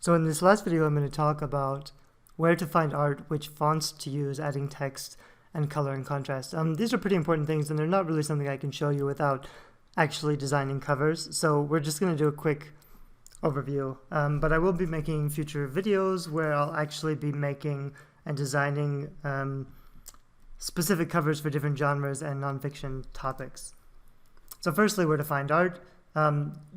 So in this last video, I'm going to talk about where to find art, which fonts to use, adding text, and color and contrast. These are pretty important things, and they're not really something I can show you without actually designing covers. So we're just going to do a quick overview. But I will be making future videos where I'll actually be making and designing specific covers for different genres and nonfiction topics. So firstly, where to find art.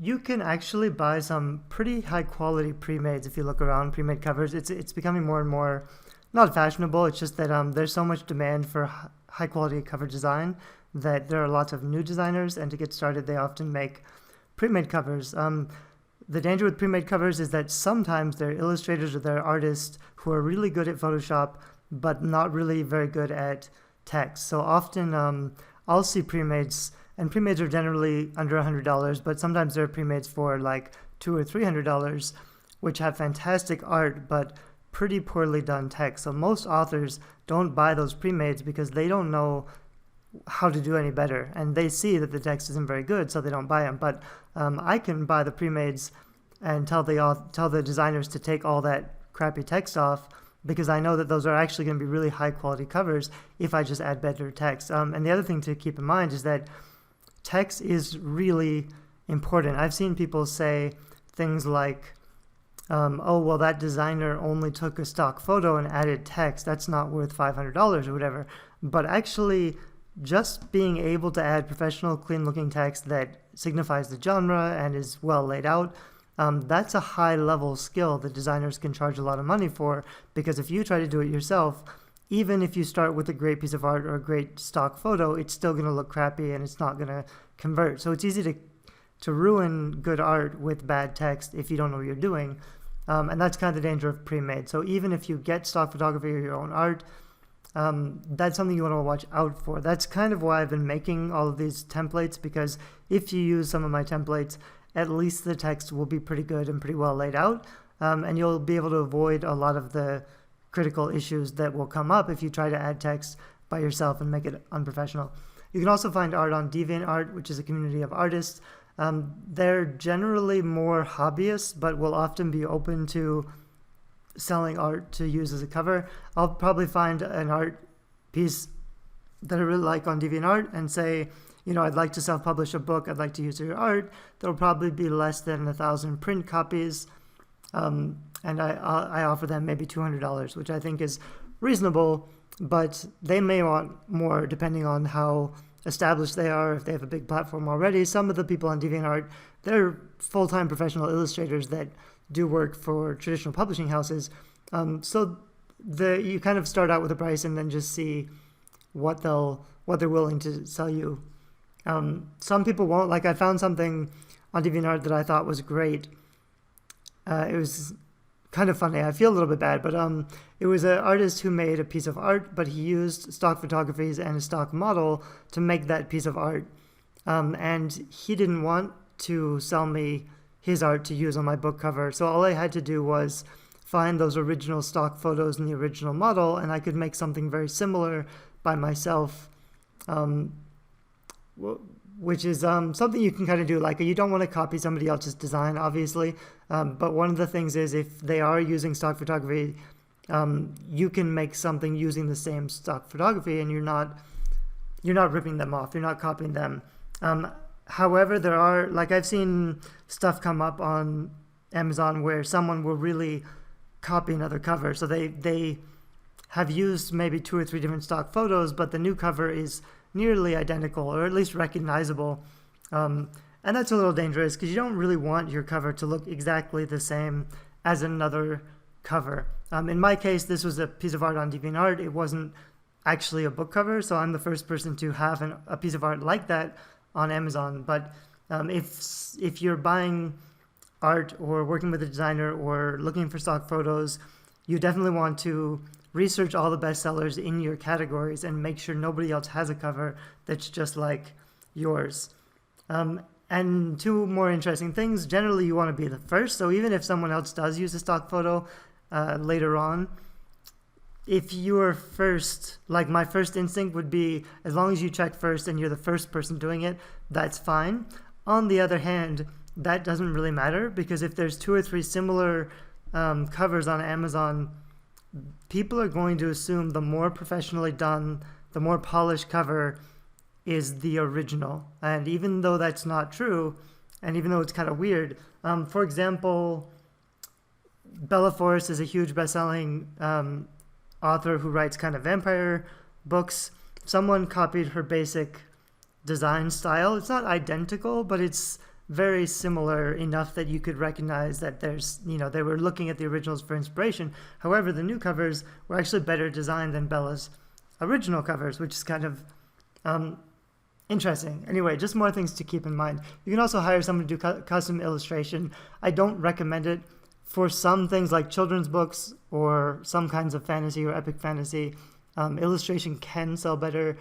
You can actually buy some pretty high quality pre-mades if you look around, pre-made covers. It's becoming more and more, not fashionable, it's just that there's so much demand for high quality cover design that there are lots of new designers, and to get started they often make pre-made covers. The danger with pre-made covers is that sometimes they're illustrators or they're artists who are really good at Photoshop but not really very good at text. So often I'll see pre-mades, and pre-mades are generally under $100, but sometimes there are pre-mades for like $200 or $300, which have fantastic art but pretty poorly done text. So most authors don't buy those pre-mades because they don't know how to do any better, and they see that the text isn't very good, so they don't buy them. But I can buy the pre-mades and tell the designers to take all that crappy text off, because I know that those are actually going to be really high quality covers if I just add better text. And the other thing to keep in mind is that text is really important. I've seen people say things like, oh, well, that designer only took a stock photo and added text. That's not worth $500 or whatever. But actually, just being able to add professional, clean-looking text that signifies the genre and is well laid out, that's a high-level skill that designers can charge a lot of money for, because if you try to do it yourself, even if you start with a great piece of art or a great stock photo, it's still going to look crappy and it's not going to convert. So it's easy to ruin good art with bad text if you don't know what you're doing. And that's kind of the danger of pre-made. So even if you get stock photography or your own art, that's something you want to watch out for. That's kind of why I've been making all of these templates, because if you use some of my templates, at least the text will be pretty good and pretty well laid out, and you'll be able to avoid a lot of the critical issues that will come up if you try to add text by yourself and make it unprofessional. You can also find art on DeviantArt, which is a community of artists. They're generally more hobbyists, but will often be open to selling art to use as a cover. I'll probably find an art piece that I really like on DeviantArt and say, I'd like to self-publish a book, I'd like to use your art. There'll probably be less than 1,000 print copies, and I offer them maybe $200, which I think is reasonable, but they may want more depending on how established they are, if they have a big platform already. Some of the people on DeviantArt, they're full-time professional illustrators that do work for traditional publishing houses. So you kind of start out with a price and then just see what they're willing to sell you. Some people won't. Like, I found something on DeviantArt that I thought was great. It was kind of funny. I feel a little bit bad, but it was an artist who made a piece of art, but he used stock photographies and a stock model to make that piece of art. And he didn't want to sell me his art to use on my book cover. So all I had to do was find those original stock photos in the original model, and I could make something very similar by myself, which is something you can kind of do. Like, you don't want to copy somebody else's design, obviously, but one of the things is if they are using stock photography, you can make something using the same stock photography, and you're not ripping them off, you're not copying them. However, there are, like, I've seen stuff come up on Amazon where someone will really copy another cover. So they have used maybe 2 or 3 different stock photos, but the new cover is nearly identical, or at least recognizable. And that's a little dangerous, because you don't really want your cover to look exactly the same as another cover. In my case, this was a piece of art on DeviantArt. It wasn't actually a book cover, so I'm the first person to have a piece of art like that on Amazon. But if you're buying art or working with a designer or looking for stock photos, you definitely want to research all the bestsellers in your categories and make sure nobody else has a cover that's just like yours. And 2 more interesting things. Generally, you want to be the first. So even if someone else does use a stock photo later on, if you are first, like, my first instinct would be, as long as you check first and you're the first person doing it, that's fine. On the other hand, that doesn't really matter, because if there's 2 or 3 similar covers on Amazon, people are going to assume the more professionally done, the more polished cover is the original. And even though that's not true, and even though it's kind of weird, for example, Bella Forrest is a huge best-selling author who writes kind of vampire books. Someone copied her basic design style. It's not identical, but it's very similar enough that you could recognize that there's, they were looking at the originals for inspiration. However, the new covers were actually better designed than Bella's original covers, which is kind of interesting. Anyway, just more things to keep in mind. You can also hire someone to do custom illustration. I don't recommend it for some things like children's books or some kinds of fantasy or epic fantasy. Illustration can sell better.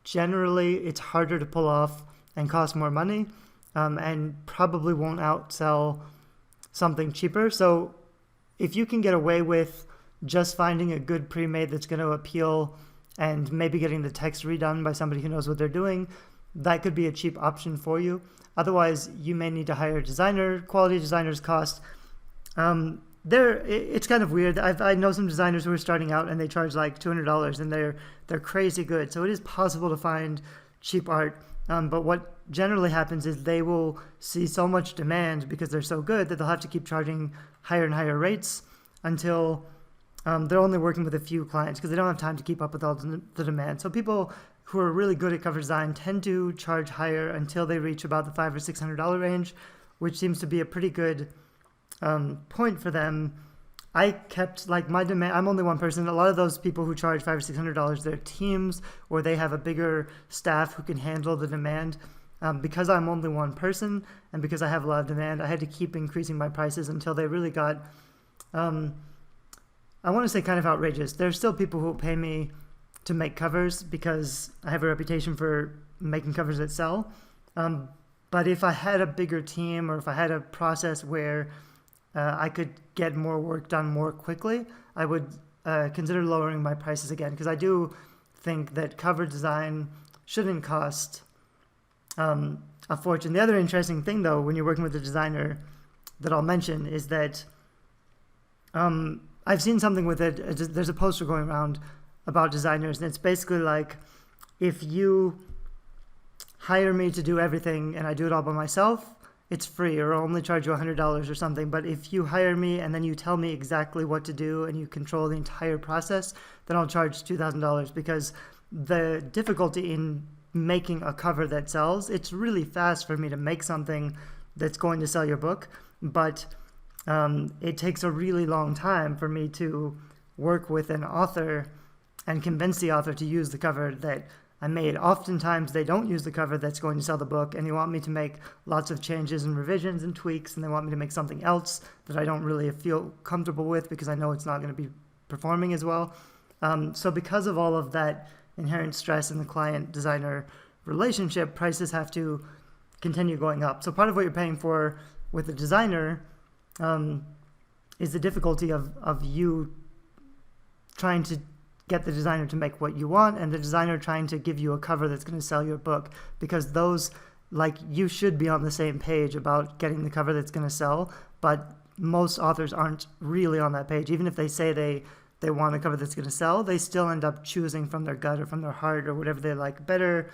Generally, it's harder to pull off and cost more money, and probably won't outsell something cheaper. So if you can get away with just finding a good pre-made that's going to appeal and maybe getting the text redone by somebody who knows what they're doing, that could be a cheap option for you. Otherwise, you may need to hire a designer. Quality designers cost. It's kind of weird. I know some designers who are starting out and they charge like $200 and they're crazy good. So it is possible to find cheap art. But what generally happens is they will see so much demand because they're so good that they'll have to keep charging higher and higher rates until they're only working with a few clients because they don't have time to keep up with all the demand. So people who are really good at cover design tend to charge higher until they reach about the $500 or $600 range, which seems to be a pretty good point for them. I kept my demand. I'm only one person. A lot of those people who charge $500 or $600, they're teams or they have a bigger staff who can handle the demand. Because I'm only one person and because I have a lot of demand, I had to keep increasing my prices until they really got, I want to say kind of outrageous. There's still people who will pay me to make covers because I have a reputation for making covers that sell. But if I had a bigger team or if I had a process where I could get more work done more quickly, I would consider lowering my prices again, because I do think that cover design shouldn't cost a fortune. The other interesting thing, though, when you're working with a designer that I'll mention is that I've seen something with it. There's a poster going around about designers, and it's basically like, if you hire me to do everything and I do it all by myself, it's free, or I'll only charge you $100 or something. But if you hire me and then you tell me exactly what to do and you control the entire process, then I'll charge $2,000, because the difficulty in making a cover that sells, it's really fast for me to make something that's going to sell your book, but it takes a really long time for me to work with an author and convince the author to use the cover that I made. Oftentimes they don't use the cover that's going to sell the book, and they want me to make lots of changes and revisions and tweaks, and they want me to make something else that I don't really feel comfortable with because I know it's not going to be performing as well. So because of all of that inherent stress in the client-designer relationship, prices have to continue going up. So part of what you're paying for with a designer is the difficulty of you trying to get the designer to make what you want, and the designer trying to give you a cover that's going to sell your book, because those, you should be on the same page about getting the cover that's going to sell, but most authors aren't really on that page. Even if they say they want a cover that's going to sell, they still end up choosing from their gut or from their heart or whatever they like better,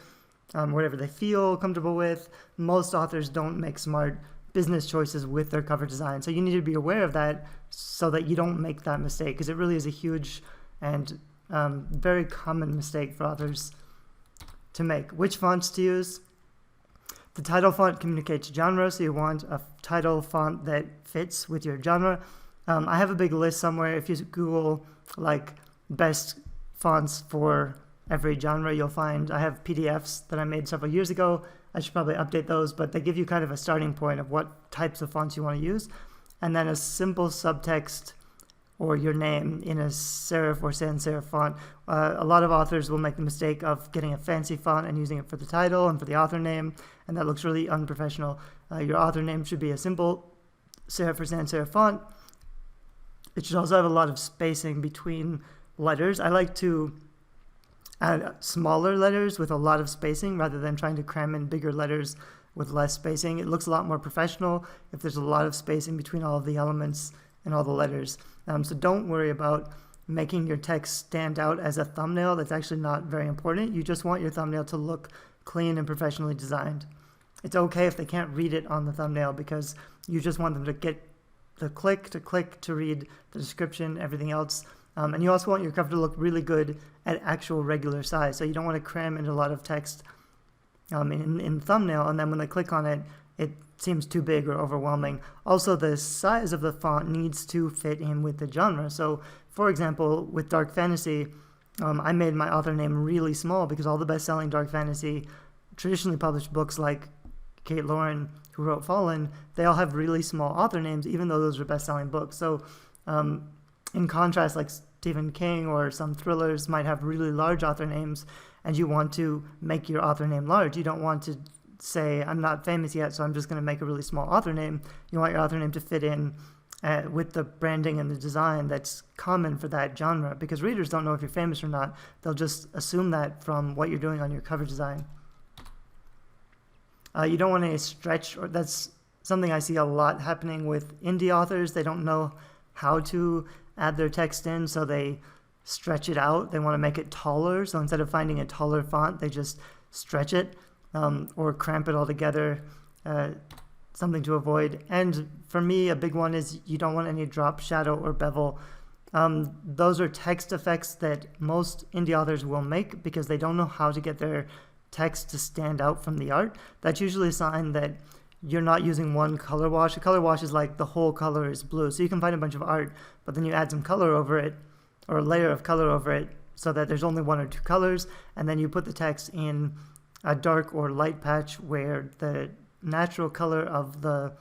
whatever they feel comfortable with. Most authors don't make smart business choices with their cover design, so you need to be aware of that so that you don't make that mistake, because it really is a huge and very common mistake for authors to make. Which fonts to use? The title font communicates genre, so you want a title font that fits with your genre. I have a big list somewhere. If you Google best fonts for every genre, you'll find I have PDFs that I made several years ago. I should probably update those, but they give you kind of a starting point of what types of fonts you want to use, and then a simple subtext or your name in a serif or sans serif font. A lot of authors will make the mistake of getting a fancy font and using it for the title and for the author name, and that looks really unprofessional. Your author name should be a simple serif or sans serif font. It should also have a lot of spacing between letters. I like to add smaller letters with a lot of spacing rather than trying to cram in bigger letters with less spacing. It looks a lot more professional if there's a lot of spacing between all of the elements and all the letters. So don't worry about making your text stand out as a thumbnail. That's actually not very important. You just want your thumbnail to look clean and professionally designed. It's okay if they can't read it on the thumbnail, because you just want them to get the click to read the description, everything else. And you also want your cover to look really good at actual regular size. So you don't want to cram in a lot of text in thumbnail, and then when they click on it, it seems too big or overwhelming. Also, the size of the font needs to fit in with the genre. So, for example, with dark fantasy, I made my author name really small because all the best-selling dark fantasy, traditionally published books like Kate Lauren, who wrote Fallen, they all have really small author names, even though those are best-selling books. So, in contrast, like Stephen King or some thrillers might have really large author names, and you want to make your author name large. You don't want to say, I'm not famous yet, so I'm just going to make a really small author name. You want your author name to fit in with the branding and the design that's common for that genre, because readers don't know if you're famous or not. They'll just assume that from what you're doing on your cover design. You don't want to stretch, or that's something I see a lot happening with indie authors. They don't know how to add their text in, so they stretch it out. They want to make it taller, so instead of finding a taller font, they just stretch it or cramp it all together, something to avoid. And for me, a big one is you don't want any drop, shadow, or bevel. Those are text effects that most indie authors will make because they don't know how to get their text to stand out from the art. That's usually a sign that you're not using one color wash. A color wash is like the whole color is blue. So you can find a bunch of art, but then you add some color over it, or a layer of color over it, so that there's only one or two colors, and then you put the text in a dark or light patch where the natural color of the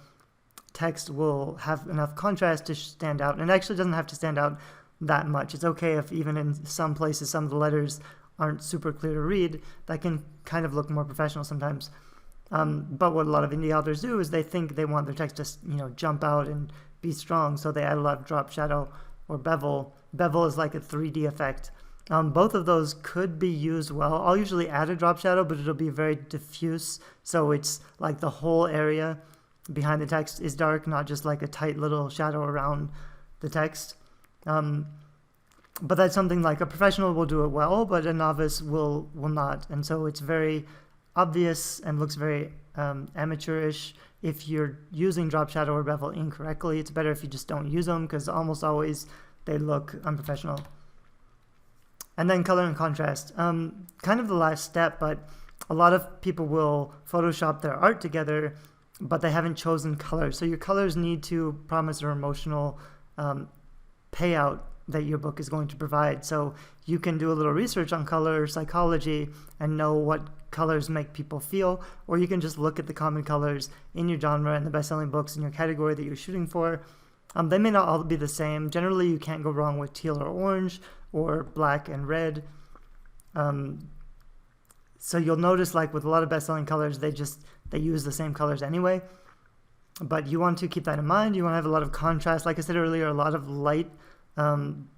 text will have enough contrast to stand out. And it actually doesn't have to stand out that much. It's okay if even in some places some of the letters aren't super clear to read. That can kind of look more professional sometimes. But what a lot of indie authors do is they think they want their text to jump out and be strong, so they add a lot of drop, shadow, or bevel. Bevel is like a 3D effect. Both of those could be used well. I'll usually add a drop shadow, but it'll be very diffuse, so it's like the whole area behind the text is dark, not just like a tight little shadow around the text. But that's something like a professional will do it well, but a novice will not. And so it's very obvious and looks very amateurish if you're using drop shadow or bevel incorrectly. It's better if you just don't use them, because almost always they look unprofessional. And then color and contrast. Kind of the last step, but a lot of people will Photoshop their art together, but they haven't chosen colors. So your colors need to promise an emotional payout that your book is going to provide. So you can do a little research on color psychology and know what colors make people feel, or you can just look at the common colors in your genre and the best-selling books in your category that you're shooting for. They may not all be the same. Generally, you can't go wrong with teal or orange or black and red. So you'll notice, like with a lot of best-selling colors, they use the same colors anyway. But you want to keep that in mind. You want to have a lot of contrast. Like I said earlier, a lot of light,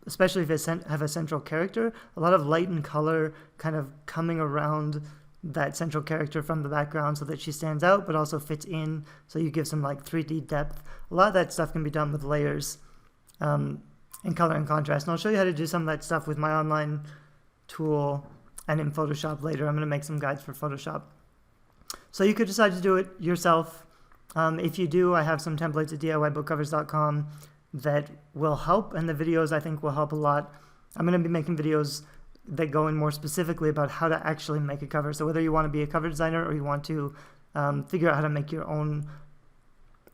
especially if it have a central character, a lot of light and color kind of coming around that central character from the background so that she stands out but also fits in, so you give some like 3D depth. A lot of that stuff can be done with layers and color and contrast. And I'll show you how to do some of that stuff with my online tool and in Photoshop later. I'm going to make some guides for Photoshop. So you could decide to do it yourself. If you do, I have some templates at DIYbookcovers.com that will help, and the videos I think will help a lot. I'm going to be making videos that go in more specifically about how to actually make a cover. So whether you want to be a cover designer or you want to figure out how to make your own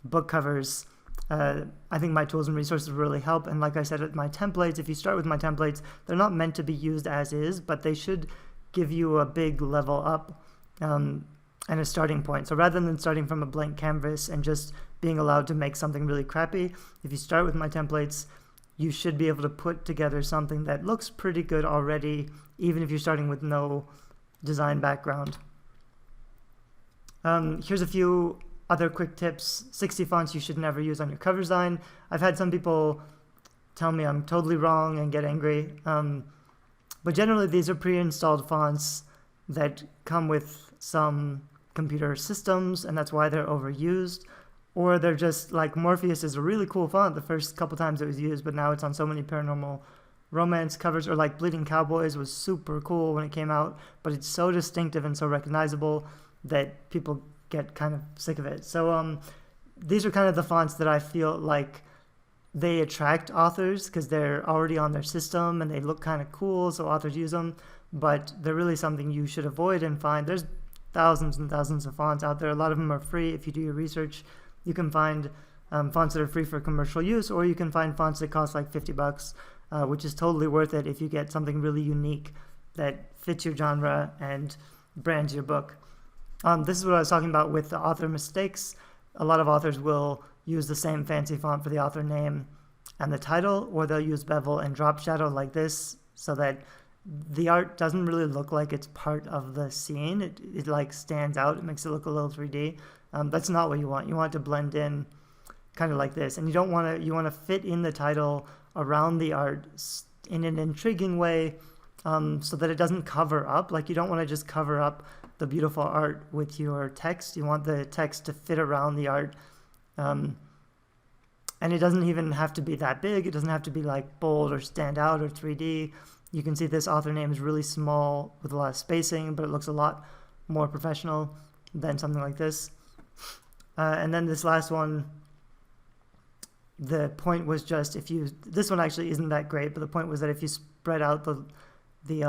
book covers, I think my tools and resources really help. And like I said, my templates, if you start with my templates, they're not meant to be used as is, but they should give you a big level up and a starting point. So rather than starting from a blank canvas and just being allowed to make something really crappy, if you start with my templates, you should be able to put together something that looks pretty good already, even if you're starting with no design background. Here's a few other quick tips. 60 fonts you should never use on your cover design. I've had some people tell me I'm totally wrong and get angry. But generally these are pre-installed fonts that come with some computer systems, and that's why they're overused. or they're just like Morpheus is a really cool font the first couple times it was used, but now it's on so many paranormal romance covers, or like Bleeding Cowboys was super cool when it came out, but it's so distinctive and so recognizable that people get kind of sick of it. So these are kind of the fonts that I feel like they attract authors because they're already on their system and they look kind of cool, so authors use them, but they're really something you should avoid and find. There's thousands and thousands of fonts out there. A lot of them are free. If you do your research, you can find fonts that are free for commercial use, or you can find fonts that cost like $50, which is totally worth it if you get something really unique that fits your genre and brands your book. This is what I was talking about with the author mistakes. A lot of authors will use the same fancy font for the author name and the title, or they'll use bevel and drop shadow like this so that the art doesn't really look like it's part of the scene. It like stands out. It makes it look a little 3D. That's not what you want. You want it to blend in kind of like this. And you don't want to, you want to fit in the title around the art in an intriguing way so that it doesn't cover up. Like you don't want to just cover up the beautiful art with your text. You want the text to fit around the art. And it doesn't even have to be that big. It doesn't have to be like bold or stand out or 3D. You can see this author name is really small with a lot of spacing, but it looks a lot more professional than something like this. And then this last one, the point was just if you, this one actually isn't that great, but the point was that if you spread out the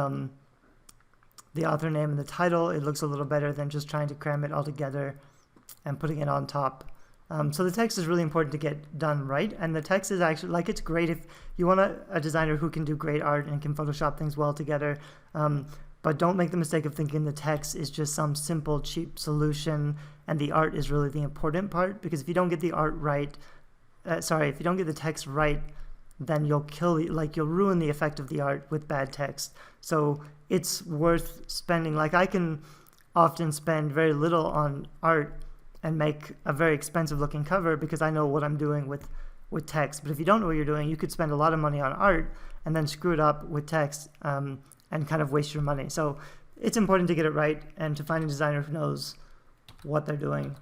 author name and the title, it looks a little better than just trying to cram it all together and putting it on top. So the text is really important to get done right, and the text is actually, like, it's great if you want a designer who can do great art and can Photoshop things well together, but don't make the mistake of thinking the text is just some simple, cheap solution and the art is really the important part, because if you don't get the art right, if you don't get the text right, then you'll ruin the effect of the art with bad text. So it's worth spending, like I can often spend very little on art and make a very expensive looking cover because I know what I'm doing with text. But if you don't know what you're doing, you could spend a lot of money on art and then screw it up with text and kind of waste your money. So it's important to get it right and to find a designer who knows what they're doing.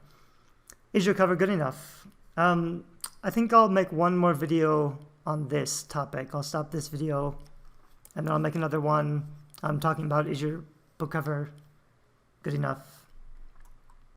Is your cover good enough? I think I'll make one more video on this topic. I'll stop this video and then I'll make another one talking about, is your book cover good enough?